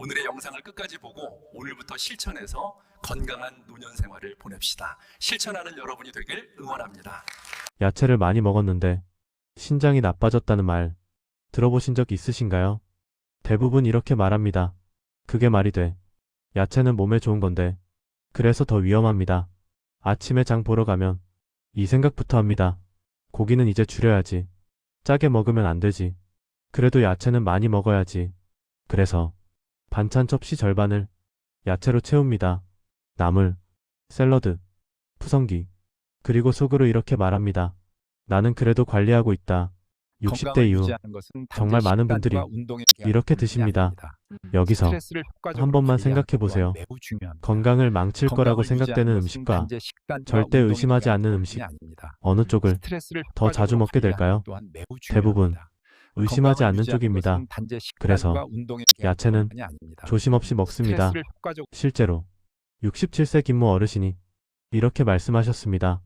오늘의 영상을 끝까지 보고 오늘부터 실천해서 건강한 노년 생활을 보냅시다. 실천하는 여러분이 되길 응원합니다. 야채를 많이 먹었는데 신장이 나빠졌다는 말 들어보신 적 있으신가요? 대부분 이렇게 말합니다. 그게 말이 돼. 야채는 몸에 좋은 건데 그래서 더 위험합니다. 아침에 장 보러 가면 이 생각부터 합니다. 고기는 이제 줄여야지. 짜게 먹으면 안 되지. 그래도 야채는 많이 먹어야지. 그래서 반찬 접시 절반을 야채로 채웁니다. 나물, 샐러드, 푸성기, 그리고 속으로 이렇게 말합니다. 나는 그래도 관리하고 있다. 60대 이후 정말 많은 분들이 이렇게 드십니다. 여기서 한 번만 생각해 보세요. 건강을 망칠 거라고 생각되는 음식과 절대 의심하지 않는 음식, 어느 쪽을 더 자주 먹게 될까요? 대부분 의심하지 않는 쪽입니다. 그래서 야채는 조심 없이 먹습니다. 실제로 67세 김모 어르신이 이렇게 말씀하셨습니다.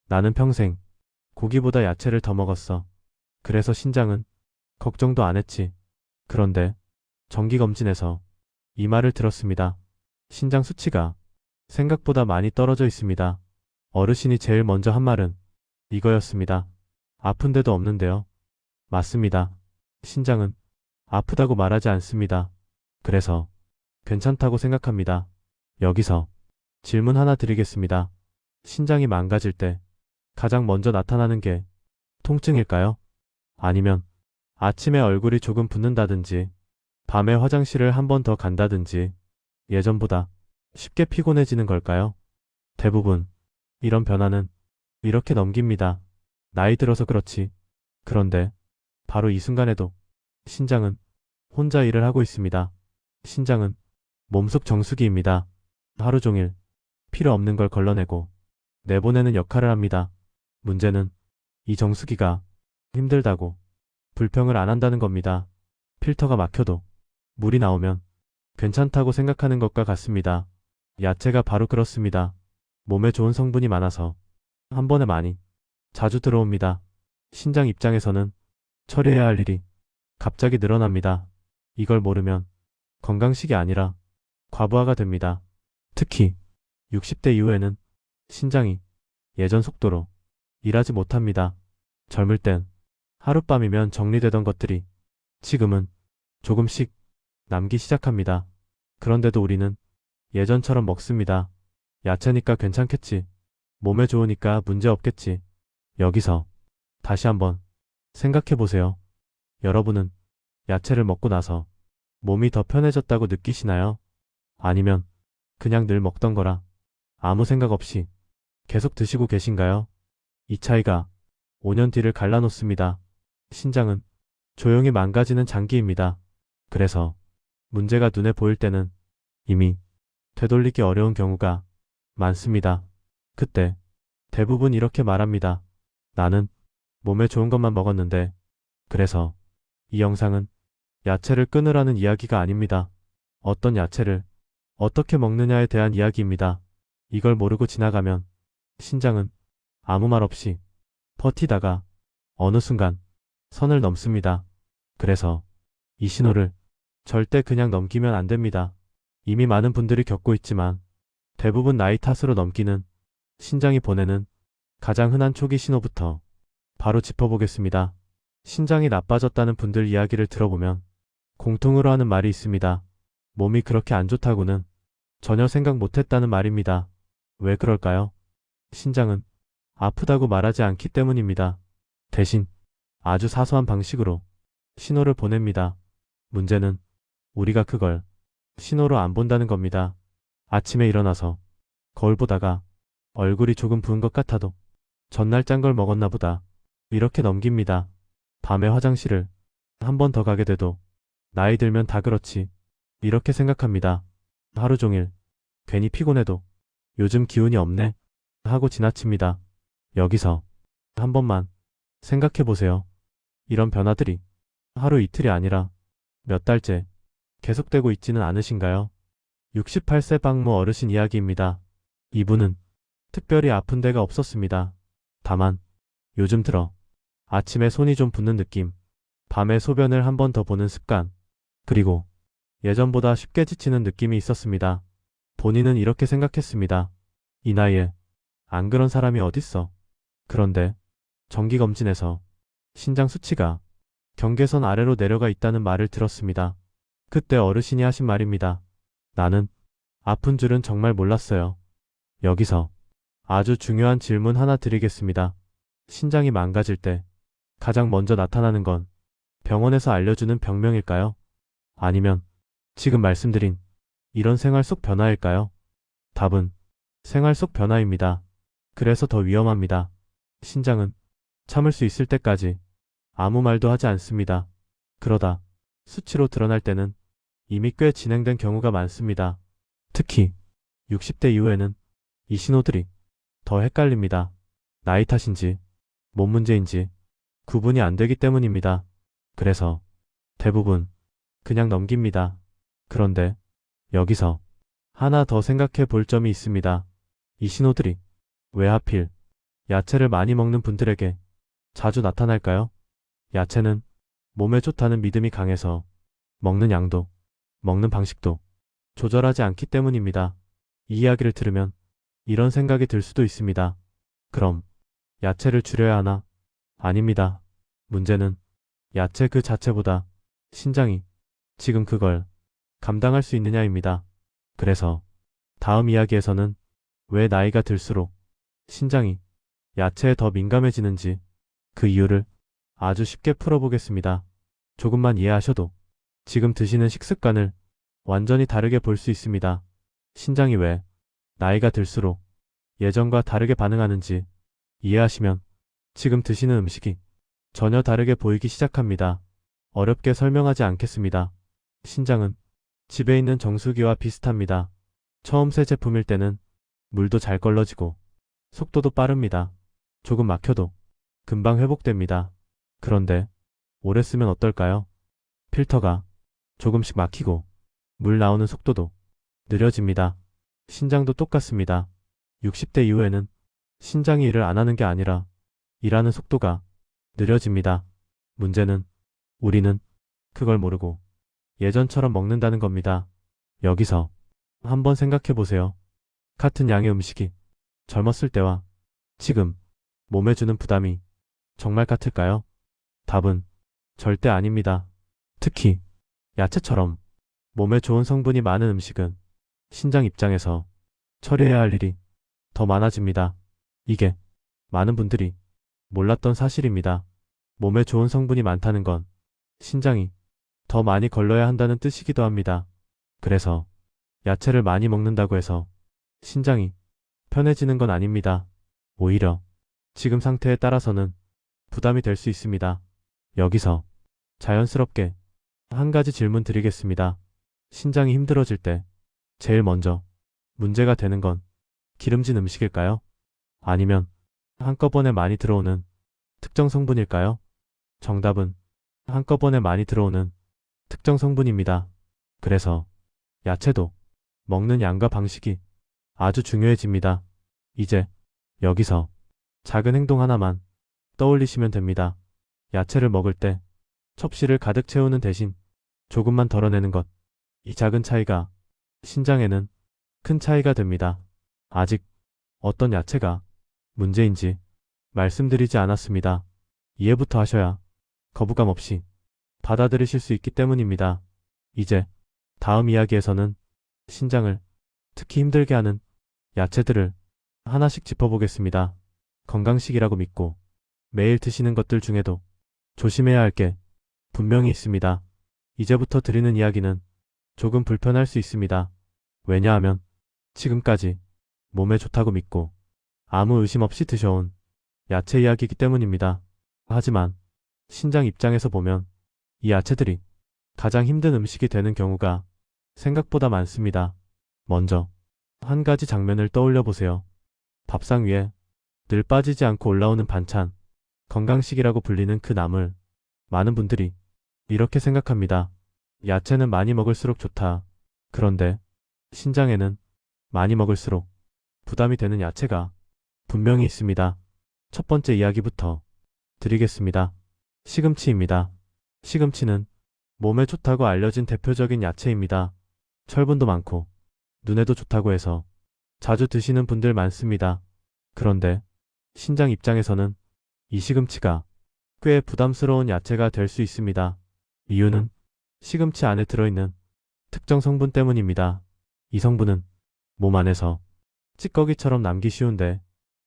나는 평생 고기보다 야채를 더 먹었어. 그래서 신장은 걱정도 안 했지. 그런데 정기검진에서 이 말을 들었습니다. 신장 수치가 생각보다 많이 떨어져 있습니다. 어르신이 제일 먼저 한 말은 이거였습니다. 아픈 데도 없는데요. 맞습니다. 신장은 아프다고 말하지 않습니다. 그래서 괜찮다고 생각합니다. 여기서 질문 하나 드리겠습니다. 신장이 망가질 때 가장 먼저 나타나는 게 통증일까요? 아니면 아침에 얼굴이 조금 붓는다든지 밤에 화장실을 한 번 더 간다든지 예전보다 쉽게 피곤해지는 걸까요? 대부분 이런 변화는 이렇게 넘깁니다. 나이 들어서 그렇지. 그런데 바로 이 순간에도 신장은 혼자 일을 하고 있습니다. 신장은 몸속 정수기입니다. 하루 종일 필요 없는 걸 걸러내고 내보내는 역할을 합니다. 문제는 이 정수기가 힘들다고 불평을 안 한다는 겁니다. 필터가 막혀도 물이 나오면 괜찮다고 생각하는 것과 같습니다. 야채가 바로 그렇습니다. 몸에 좋은 성분이 많아서 한 번에 많이 자주 들어옵니다. 신장 입장에서는 처리해야 할 일이 갑자기 늘어납니다. 이걸 모르면 건강식이 아니라 과부하가 됩니다. 특히 60대 이후에는 신장이 예전 속도로 일하지 못합니다. 젊을 땐 하룻밤이면 정리되던 것들이 지금은 조금씩 남기 시작합니다. 그런데도 우리는 예전처럼 먹습니다. 야채니까 괜찮겠지. 몸에 좋으니까 문제 없겠지. 여기서 다시 한번 생각해 보세요. 여러분은 야채를 먹고 나서 몸이 더 편해졌다고 느끼시나요? 아니면 그냥 늘 먹던 거라 아무 생각 없이 계속 드시고 계신가요? 이 차이가 5년 뒤를 갈라놓습니다. 신장은 조용히 망가지는 장기입니다. 그래서 문제가 눈에 보일 때는 이미 되돌리기 어려운 경우가 많습니다. 그때 대부분 이렇게 말합니다. 나는 몸에 좋은 것만 먹었는데. 그래서 이 영상은 야채를 끊으라는 이야기가 아닙니다. 어떤 야채를 어떻게 먹느냐에 대한 이야기입니다. 이걸 모르고 지나가면 신장은 아무 말 없이 버티다가 어느 순간 선을 넘습니다. 그래서 이 신호를 절대 그냥 넘기면 안 됩니다. 이미 많은 분들이 겪고 있지만 대부분 나이 탓으로 넘기는 신장이 보내는 가장 흔한 초기 신호부터 바로 짚어보겠습니다. 신장이 나빠졌다는 분들 이야기를 들어보면 공통으로 하는 말이 있습니다. 몸이 그렇게 안 좋다고는 전혀 생각 못했다는 말입니다. 왜 그럴까요? 신장은 아프다고 말하지 않기 때문입니다. 대신 아주 사소한 방식으로 신호를 보냅니다. 문제는 우리가 그걸 신호로 안 본다는 겁니다. 아침에 일어나서 거울 보다가 얼굴이 조금 부은 것 같아도 전날 짠 걸 먹었나 보다. 이렇게 넘깁니다. 밤에 화장실을 한 번 더 가게 돼도 나이 들면 다 그렇지. 이렇게 생각합니다. 하루 종일 괜히 피곤해도 요즘 기운이 없네 하고 지나칩니다. 여기서 한 번만 생각해 보세요. 이런 변화들이 하루 이틀이 아니라 몇 달째 계속되고 있지는 않으신가요? 68세 박모 어르신 이야기입니다. 이분은 특별히 아픈 데가 없었습니다. 다만 요즘 들어 아침에 손이 좀 붓는 느낌, 밤에 소변을 한 번 더 보는 습관, 그리고 예전보다 쉽게 지치는 느낌이 있었습니다. 본인은 이렇게 생각했습니다. 이 나이에 안 그런 사람이 어딨어. 그런데 정기검진에서 신장 수치가 경계선 아래로 내려가 있다는 말을 들었습니다. 그때 어르신이 하신 말입니다. 나는 아픈 줄은 정말 몰랐어요. 여기서 아주 중요한 질문 하나 드리겠습니다. 신장이 망가질 때 가장 먼저 나타나는 건 병원에서 알려주는 병명일까요? 아니면 지금 말씀드린 이런 생활 속 변화일까요? 답은 생활 속 변화입니다. 그래서 더 위험합니다. 신장은 참을 수 있을 때까지 아무 말도 하지 않습니다. 그러다 수치로 드러날 때는 이미 꽤 진행된 경우가 많습니다. 특히 60대 이후에는 이 신호들이 더 헷갈립니다. 나이 탓인지 몸 문제인지 구분이 안 되기 때문입니다. 그래서 대부분 그냥 넘깁니다. 그런데 여기서 하나 더 생각해 볼 점이 있습니다. 이 신호들이 왜 하필 야채를 많이 먹는 분들에게 자주 나타날까요? 야채는 몸에 좋다는 믿음이 강해서 먹는 양도, 먹는 방식도 조절하지 않기 때문입니다. 이 이야기를 들으면 이런 생각이 들 수도 있습니다. 그럼 야채를 줄여야 하나? 아닙니다. 문제는 야채 그 자체보다 신장이 지금 그걸 감당할 수 있느냐입니다. 그래서 다음 이야기에서는 왜 나이가 들수록 신장이 야채에 더 민감해지는지 그 이유를 아주 쉽게 풀어보겠습니다. 조금만 이해하셔도 지금 드시는 식습관을 완전히 다르게 볼 수 있습니다. 신장이 왜 나이가 들수록 예전과 다르게 반응하는지 이해하시면 지금 드시는 음식이 전혀 다르게 보이기 시작합니다. 어렵게 설명하지 않겠습니다. 신장은 집에 있는 정수기와 비슷합니다. 처음 새 제품일 때는 물도 잘 걸러지고 속도도 빠릅니다. 조금 막혀도 금방 회복됩니다. 그런데 오래 쓰면 어떨까요? 필터가 조금씩 막히고 물 나오는 속도도 느려집니다. 신장도 똑같습니다. 60대 이후에는 신장이 일을 안 하는 게 아니라 일하는 속도가 느려집니다. 문제는 우리는 그걸 모르고 예전처럼 먹는다는 겁니다. 여기서 한번 생각해 보세요. 같은 양의 음식이 젊었을 때와 지금 몸에 주는 부담이 정말 같을까요? 답은 절대 아닙니다. 특히 야채처럼 몸에 좋은 성분이 많은 음식은 신장 입장에서 처리해야 할 일이 더 많아집니다. 이게 많은 분들이 몰랐던 사실입니다. 몸에 좋은 성분이 많다는 건 신장이 더 많이 걸러야 한다는 뜻이기도 합니다. 그래서 야채를 많이 먹는다고 해서 신장이 편해지는 건 아닙니다. 오히려 지금 상태에 따라서는 부담이 될 수 있습니다. 여기서 자연스럽게 한 가지 질문 드리겠습니다. 신장이 힘들어질 때 제일 먼저 문제가 되는 건 기름진 음식일까요? 아니면 한꺼번에 많이 들어오는 특정 성분일까요? 정답은 한꺼번에 많이 들어오는 특정 성분입니다. 그래서 야채도 먹는 양과 방식이 아주 중요해집니다. 이제 여기서 작은 행동 하나만 떠올리시면 됩니다. 야채를 먹을 때 첩실을 가득 채우는 대신 조금만 덜어내는 것. 이 작은 차이가 신장에는 큰 차이가 됩니다. 아직 어떤 야채가 문제인지 말씀드리지 않았습니다. 이해부터 하셔야 거부감 없이 받아들이실 수 있기 때문입니다. 이제 다음 이야기에서는 신장을 특히 힘들게 하는 야채들을 하나씩 짚어보겠습니다. 건강식이라고 믿고 매일 드시는 것들 중에도 조심해야 할 게 분명히 있습니다. 이제부터 드리는 이야기는 조금 불편할 수 있습니다. 왜냐하면 지금까지 몸에 좋다고 믿고 아무 의심 없이 드셔온 야채 이야기이기 때문입니다. 하지만 신장 입장에서 보면 이 야채들이 가장 힘든 음식이 되는 경우가 생각보다 많습니다. 먼저 한 가지 장면을 떠올려 보세요. 밥상 위에 늘 빠지지 않고 올라오는 반찬, 건강식이라고 불리는 그 나물. 많은 분들이 이렇게 생각합니다. 야채는 많이 먹을수록 좋다. 그런데 신장에는 많이 먹을수록 부담이 되는 야채가 분명히 있습니다. 첫 번째 이야기부터 드리겠습니다. 시금치입니다. 시금치는 몸에 좋다고 알려진 대표적인 야채입니다. 철분도 많고 눈에도 좋다고 해서 자주 드시는 분들 많습니다. 그런데 신장 입장에서는 이 시금치가 꽤 부담스러운 야채가 될 수 있습니다. 이유는 시금치 안에 들어있는 특정 성분 때문입니다. 이 성분은 몸 안에서 찌꺼기처럼 남기 쉬운데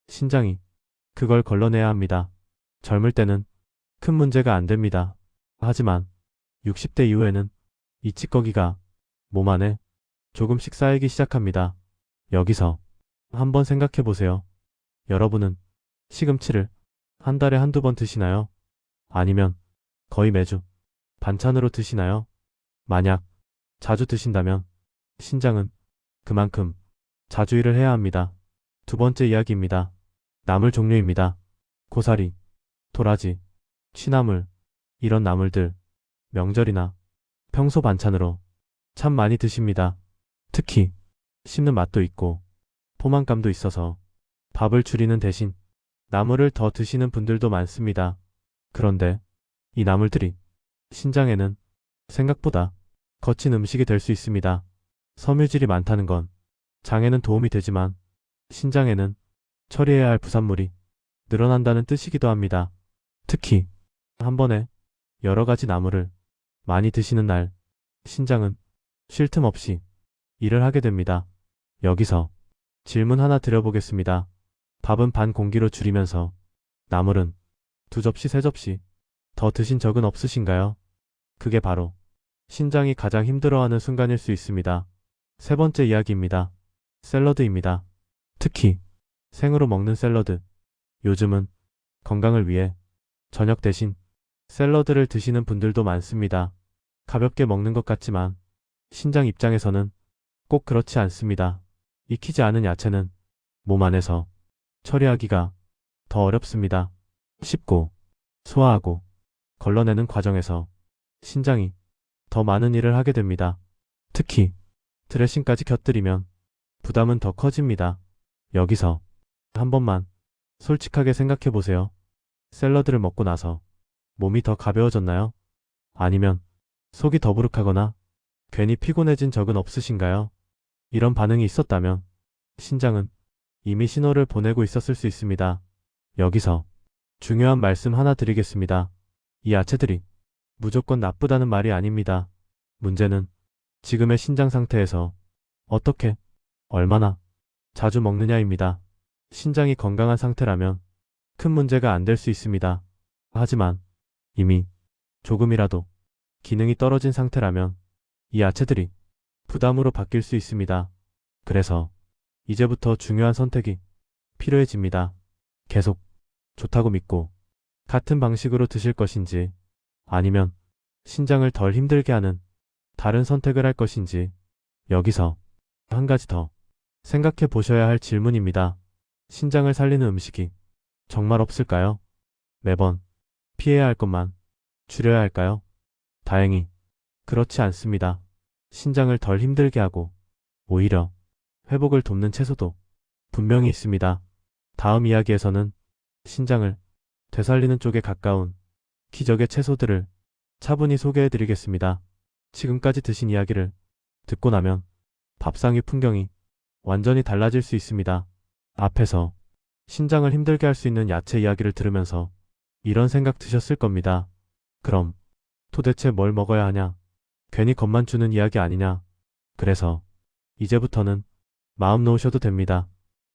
신장이 그걸 걸러내야 합니다. 젊을 때는 큰 문제가 안 됩니다. 하지만 60대 이후에는 이 찌꺼기가 몸 안에 조금씩 쌓이기 시작합니다. 여기서 한번 생각해 보세요. 여러분은 시금치를 한 달에 한두 번 드시나요? 아니면 거의 매주 반찬으로 드시나요? 만약 자주 드신다면 신장은 그만큼 자주 일을 해야 합니다. 두 번째 이야기입니다. 나물 종류입니다. 고사리, 도라지, 취나물, 이런 나물들 명절이나 평소 반찬으로 참 많이 드십니다. 특히 씹는 맛도 있고 포만감도 있어서 밥을 줄이는 대신 나물을 더 드시는 분들도 많습니다. 그런데 이 나물들이 신장에는 생각보다 거친 음식이 될 수 있습니다. 섬유질이 많다는 건 장에는 도움이 되지만 신장에는 처리해야 할 부산물이 늘어난다는 뜻이기도 합니다. 특히 한 번에 여러 가지 나물을 많이 드시는 날 신장은 쉴 틈 없이 일을 하게 됩니다. 여기서 질문 하나 드려보겠습니다. 밥은 반 공기로 줄이면서 나물은 2접시, 3접시 더 드신 적은 없으신가요? 그게 바로 신장이 가장 힘들어하는 순간일 수 있습니다. 세 번째 이야기입니다. 샐러드입니다. 특히 생으로 먹는 샐러드. 요즘은 건강을 위해 저녁 대신 샐러드를 드시는 분들도 많습니다. 가볍게 먹는 것 같지만 신장 입장에서는 꼭 그렇지 않습니다. 익히지 않은 야채는 몸 안에서 처리하기가 더 어렵습니다. 씹고 소화하고 걸러내는 과정에서 신장이 더 많은 일을 하게 됩니다. 특히 드레싱까지 곁들이면 부담은 더 커집니다. 여기서 한 번만 솔직하게 생각해 보세요. 샐러드를 먹고 나서 몸이 더 가벼워졌나요? 아니면 속이 더부룩하거나 괜히 피곤해진 적은 없으신가요? 이런 반응이 있었다면 신장은 이미 신호를 보내고 있었을 수 있습니다. 여기서 중요한 말씀 하나 드리겠습니다. 이 야채들이 무조건 나쁘다는 말이 아닙니다. 문제는 지금의 신장 상태에서 어떻게, 얼마나 자주 먹느냐입니다. 신장이 건강한 상태라면 큰 문제가 안 될 수 있습니다. 하지만 이미 조금이라도 기능이 떨어진 상태라면 이 야채들이 부담으로 바뀔 수 있습니다. 그래서 이제부터 중요한 선택이 필요해집니다. 계속 좋다고 믿고 같은 방식으로 드실 것인지 아니면 신장을 덜 힘들게 하는 다른 선택을 할 것인지 여기서 한 가지 더 생각해 보셔야 할 질문입니다. 신장을 살리는 음식이 정말 없을까요? 매번 피해야 할 것만 줄여야 할까요? 다행히 그렇지 않습니다. 신장을 덜 힘들게 하고 오히려 회복을 돕는 채소도 분명히 있습니다. 다음 이야기에서는 신장을 되살리는 쪽에 가까운 기적의 채소들을 차분히 소개해 드리겠습니다. 지금까지 드신 이야기를 듣고 나면 밥상 위 풍경이 완전히 달라질 수 있습니다. 앞에서 신장을 힘들게 할 수 있는 야채 이야기를 들으면서 이런 생각 드셨을 겁니다. 그럼 도대체 뭘 먹어야 하냐? 괜히 겁만 주는 이야기 아니냐? 그래서 이제부터는 마음 놓으셔도 됩니다.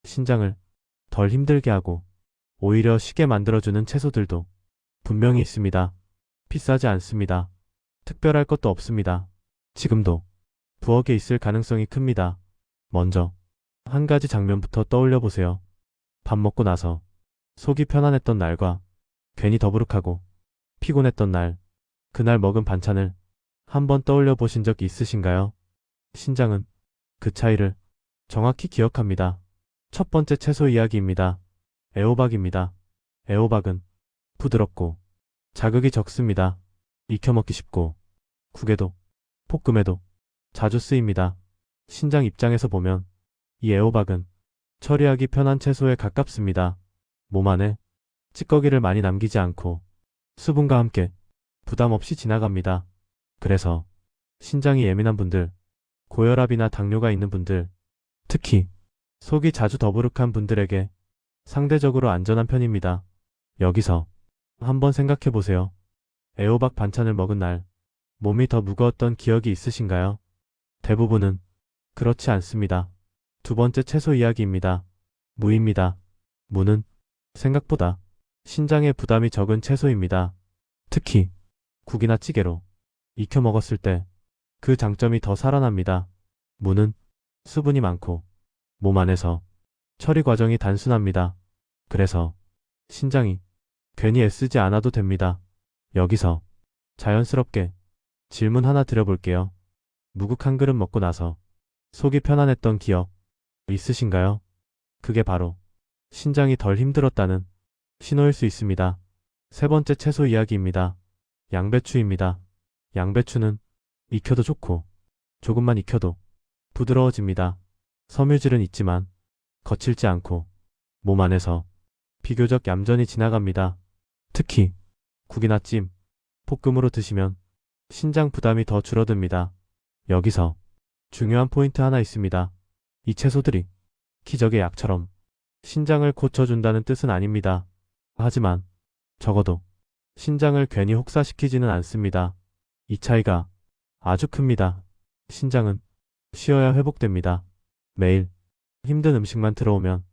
신장을 덜 힘들게 하고 오히려 쉬게 만들어주는 채소들도 분명히 있습니다. 비싸지 않습니다. 특별할 것도 없습니다. 지금도 부엌에 있을 가능성이 큽니다. 먼저 한 가지 장면부터 떠올려 보세요. 밥 먹고 나서 속이 편안했던 날과 괜히 더부룩하고 피곤했던 날, 그날 먹은 반찬을 한번 떠올려 보신 적 있으신가요? 신장은 그 차이를 정확히 기억합니다. 첫 번째 채소 이야기입니다. 애호박입니다. 애호박은 부드럽고 자극이 적습니다. 익혀 먹기 쉽고 국에도 볶음에도 자주 쓰입니다. 신장 입장에서 보면 이 애호박은 처리하기 편한 채소에 가깝습니다. 몸 안에 찌꺼기를 많이 남기지 않고 수분과 함께 부담 없이 지나갑니다. 그래서 신장이 예민한 분들, 고혈압이나 당뇨가 있는 분들, 특히 속이 자주 더부룩한 분들에게 상대적으로 안전한 편입니다. 여기서 한번 생각해 보세요. 애호박 반찬을 먹은 날 몸이 더 무거웠던 기억이 있으신가요? 대부분은 그렇지 않습니다. 두 번째 채소 이야기입니다. 무입니다. 무는 생각보다 신장에 부담이 적은 채소입니다. 특히 국이나 찌개로 익혀 먹었을 때 그 장점이 더 살아납니다. 무는 수분이 많고 몸 안에서 처리 과정이 단순합니다. 그래서 신장이 괜히 애쓰지 않아도 됩니다. 여기서 자연스럽게 질문 하나 드려볼게요. 무국 한 그릇 먹고 나서 속이 편안했던 기억 있으신가요? 그게 바로 신장이 덜 힘들었다는 신호일 수 있습니다. 세 번째 채소 이야기입니다. 양배추입니다. 양배추는 익혀도 좋고 조금만 익혀도 부드러워집니다. 섬유질은 있지만 거칠지 않고 몸 안에서 비교적 얌전히 지나갑니다. 특히 국이나 찜, 볶음으로 드시면 신장 부담이 더 줄어듭니다. 여기서 중요한 포인트 하나 있습니다. 이 채소들이 기적의 약처럼 신장을 고쳐준다는 뜻은 아닙니다. 하지만 적어도 신장을 괜히 혹사시키지는 않습니다. 이 차이가 아주 큽니다. 신장은 쉬어야 회복됩니다. 매일 힘든 음식만 들어오면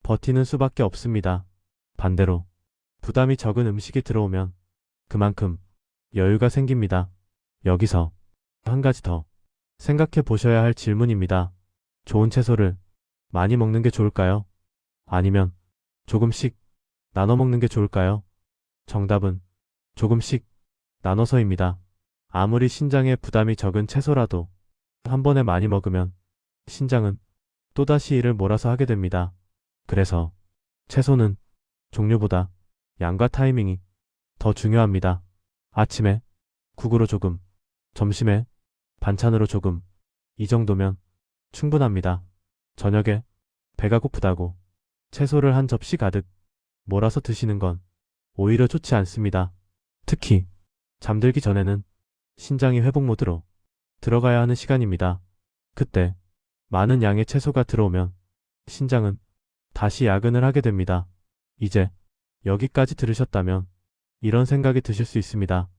버티는 수밖에 없습니다. 반대로 부담이 적은 음식이 들어오면 그만큼 여유가 생깁니다. 여기서 한 가지 더 생각해 보셔야 할 질문입니다. 좋은 채소를 많이 먹는 게 좋을까요? 아니면 조금씩 나눠 먹는 게 좋을까요? 정답은 조금씩 나눠서입니다. 아무리 신장에 부담이 적은 채소라도 한 번에 많이 먹으면 신장은 또다시 일을 몰아서 하게 됩니다. 그래서 채소는 종류보다 양과 타이밍이 더 중요합니다. 아침에 국으로 조금, 점심에 반찬으로 조금, 이 정도면 충분합니다. 저녁에 배가 고프다고 채소를 한 접시 가득 몰아서 드시는 건 오히려 좋지 않습니다. 특히 잠들기 전에는 신장이 회복 모드로 들어가야 하는 시간입니다. 그때 많은 양의 채소가 들어오면 신장은 다시 야근을 하게 됩니다. 이제 여기까지 들으셨다면 이런 생각이 드실 수 있습니다.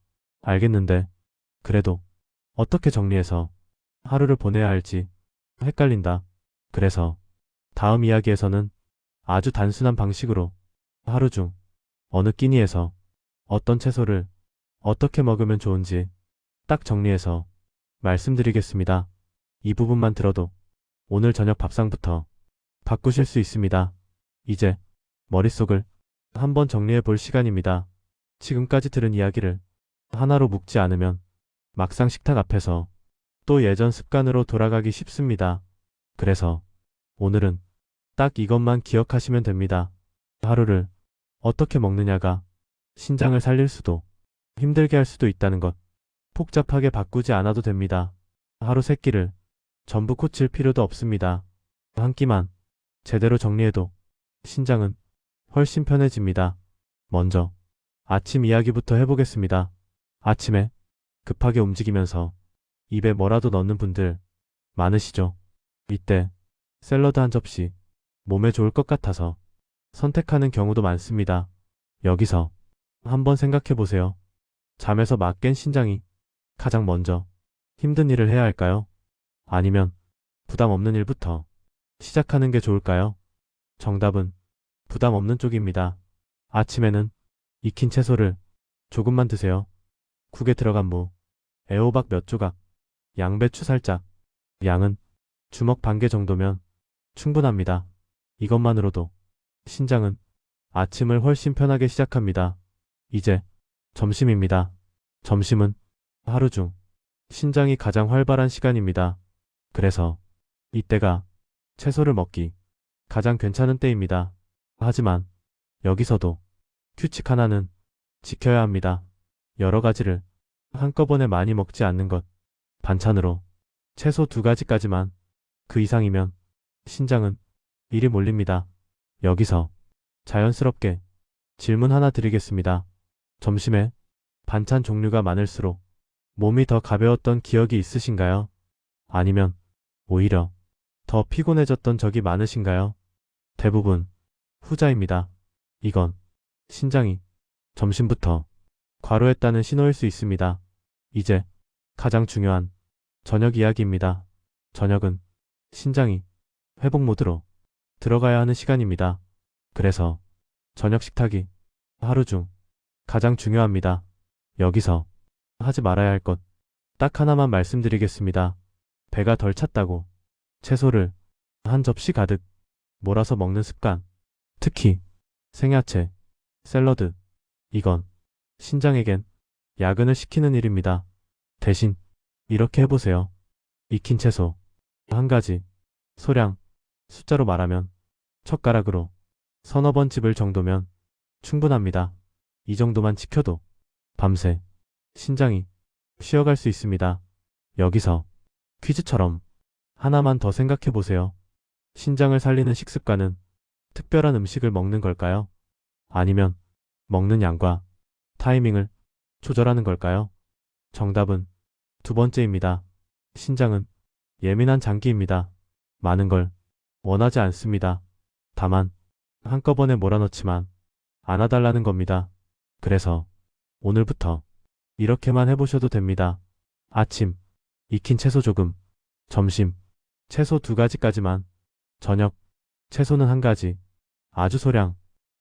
알겠는데 그래도 어떻게 정리해서 하루를 보내야 할지 헷갈린다. 그래서 다음 이야기에서는 아주 단순한 방식으로 하루 중 어느 끼니에서 어떤 채소를 어떻게 먹으면 좋은지 딱 정리해서 말씀드리겠습니다. 이 부분만 들어도 오늘 저녁 밥상부터 바꾸실 수 있습니다. 이제 머릿속을 한번 정리해 볼 시간입니다. 지금까지 들은 이야기를 하나로 묶지 않으면 막상 식탁 앞에서 또 예전 습관으로 돌아가기 쉽습니다. 그래서 오늘은 딱 이것만 기억하시면 됩니다. 하루를 어떻게 먹느냐가 신장을 살릴 수도 힘들게 할 수도 있다는 것. 복잡하게 바꾸지 않아도 됩니다. 하루 세 끼를 전부 고칠 필요도 없습니다. 한 끼만 제대로 정리해도 신장은 훨씬 편해집니다. 먼저 아침 이야기부터 해보겠습니다. 아침에 급하게 움직이면서 입에 뭐라도 넣는 분들 많으시죠? 이때 샐러드 한 접시 몸에 좋을 것 같아서 선택하는 경우도 많습니다. 여기서 한번 생각해 보세요. 잠에서 막 깬 신장이 가장 먼저 힘든 일을 해야 할까요? 아니면 부담 없는 일부터 시작하는 게 좋을까요? 정답은 부담 없는 쪽입니다. 아침에는 익힌 채소를 조금만 드세요. 국에 들어간 무, 애호박 몇 조각, 양배추 살짝, 양은 주먹 반 개 정도면 충분합니다. 이것만으로도 신장은 아침을 훨씬 편하게 시작합니다. 이제 점심입니다. 점심은 하루 중 신장이 가장 활발한 시간입니다. 그래서 이때가 채소를 먹기 가장 괜찮은 때입니다. 하지만 여기서도 규칙 하나는 지켜야 합니다. 여러 가지를 한꺼번에 많이 먹지 않는 것. 반찬으로 채소 2가지까지만, 그 이상이면 신장은 일이 몰립니다. 여기서 자연스럽게 질문 하나 드리겠습니다. 점심에 반찬 종류가 많을수록 몸이 더 가벼웠던 기억이 있으신가요? 아니면 오히려 더 피곤해졌던 적이 많으신가요? 대부분 후자입니다. 이건 신장이 점심부터 과로했다는 신호일 수 있습니다. 이제 가장 중요한 저녁 이야기입니다. 저녁은 신장이 회복 모드로 들어가야 하는 시간입니다. 그래서 저녁 식탁이 하루 중 가장 중요합니다. 여기서 하지 말아야 할 것 딱 하나만 말씀드리겠습니다. 배가 덜 찼다고 채소를 한 접시 가득 몰아서 먹는 습관. 특히 생야채, 샐러드. 이건 신장에겐 야근을 시키는 일입니다. 대신 이렇게 해보세요. 익힌 채소 한 가지, 소량, 숫자로 말하면 젓가락으로 서너 번 집을 정도면 충분합니다. 이 정도만 지켜도 밤새 신장이 쉬어갈 수 있습니다. 여기서 퀴즈처럼 하나만 더 생각해 보세요. 신장을 살리는 식습관은 특별한 음식을 먹는 걸까요? 아니면 먹는 양과 타이밍을 조절하는 걸까요? 정답은 두 번째입니다. 신장은 예민한 장기입니다. 많은 걸 원하지 않습니다. 다만 한꺼번에 몰아넣지만 않아달라는 겁니다. 그래서 오늘부터 이렇게만 해보셔도 됩니다. 아침, 익힌 채소 조금. 점심, 채소 2가지까지만. 저녁, 채소는 1가지. 아주 소량.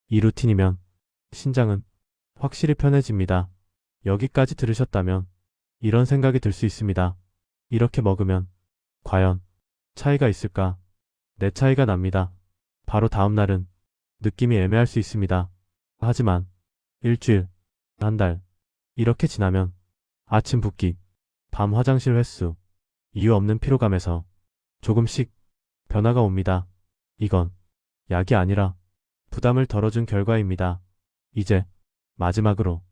이 루틴이면 신장은 확실히 편해집니다. 여기까지 들으셨다면 이런 생각이 들 수 있습니다. 이렇게 먹으면 과연 차이가 있을까? 내 차이가 납니다. 바로 다음 날은 느낌이 애매할 수 있습니다. 하지만 일주일, 한 달, 이렇게 지나면 아침 붓기, 밤 화장실 횟수, 이유 없는 피로감에서 조금씩 변화가 옵니다. 이건 약이 아니라 부담을 덜어준 결과입니다. 이제 마지막으로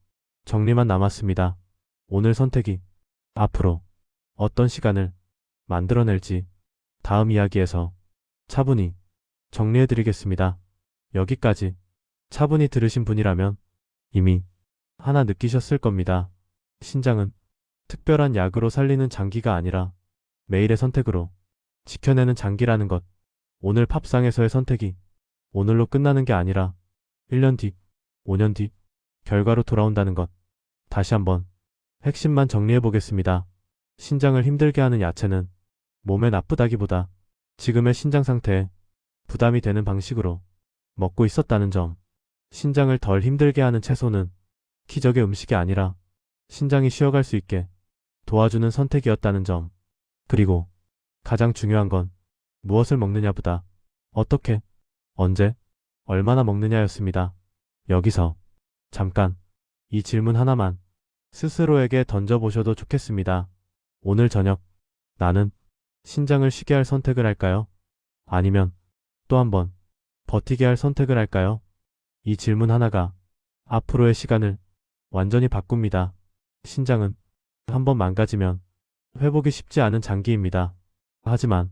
정리만 남았습니다. 오늘 선택이 앞으로 어떤 시간을 만들어낼지 다음 이야기에서 차분히 정리해드리겠습니다. 여기까지 차분히 들으신 분이라면 이미 하나 느끼셨을 겁니다. 신장은 특별한 약으로 살리는 장기가 아니라 매일의 선택으로 지켜내는 장기라는 것. 오늘 팝상에서의 선택이 오늘로 끝나는 게 아니라 1년 뒤, 5년 뒤 결과로 돌아온다는 것. 다시 한번 핵심만 정리해 보겠습니다. 신장을 힘들게 하는 야채는 몸에 나쁘다기보다 지금의 신장 상태에 부담이 되는 방식으로 먹고 있었다는 점. 신장을 덜 힘들게 하는 채소는 기적의 음식이 아니라 신장이 쉬어갈 수 있게 도와주는 선택이었다는 점. 그리고 가장 중요한 건 무엇을 먹느냐보다 어떻게, 언제, 얼마나 먹느냐였습니다. 여기서 잠깐 이 질문 하나만 스스로에게 던져보셔도 좋겠습니다. 오늘 저녁 나는 신장을 쉬게 할 선택을 할까요? 아니면 또 한번 버티게 할 선택을 할까요? 이 질문 하나가 앞으로의 시간을 완전히 바꿉니다. 신장은 한번 망가지면 회복이 쉽지 않은 장기입니다. 하지만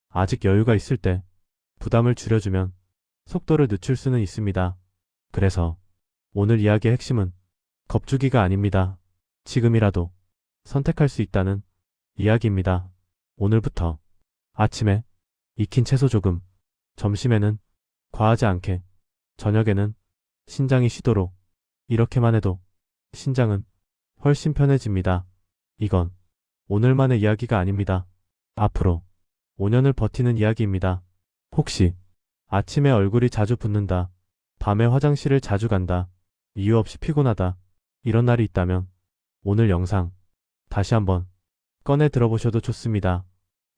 아직 여유가 있을 때 부담을 줄여주면 속도를 늦출 수는 있습니다. 그래서 오늘 이야기의 핵심은 겁주기가 아닙니다. 지금이라도 선택할 수 있다는 이야기입니다. 오늘부터 아침에 익힌 채소 조금, 점심에는 과하지 않게, 저녁에는 신장이 쉬도록. 이렇게만 해도 신장은 훨씬 편해집니다. 이건 오늘만의 이야기가 아닙니다. 앞으로 5년을 버티는 이야기입니다. 혹시 아침에 얼굴이 자주 붓는다, 밤에 화장실을 자주 간다, 이유 없이 피곤하다, 이런 날이 있다면 오늘 영상 다시 한번 꺼내 들어보셔도 좋습니다.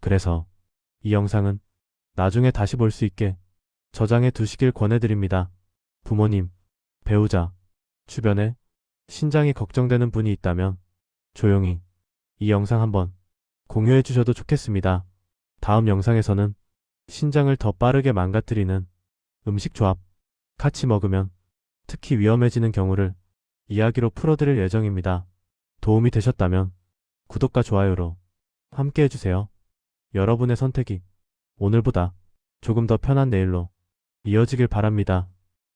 그래서 이 영상은 나중에 다시 볼 수 있게 저장해 두시길 권해드립니다. 부모님, 배우자, 주변에 신장이 걱정되는 분이 있다면 조용히 이 영상 한번 공유해 주셔도 좋겠습니다. 다음 영상에서는 신장을 더 빠르게 망가뜨리는 음식 조합, 같이 먹으면 특히 위험해지는 경우를 이야기로 풀어드릴 예정입니다. 도움이 되셨다면 구독과 좋아요로 함께 해주세요. 여러분의 선택이 오늘보다 조금 더 편한 내일로 이어지길 바랍니다.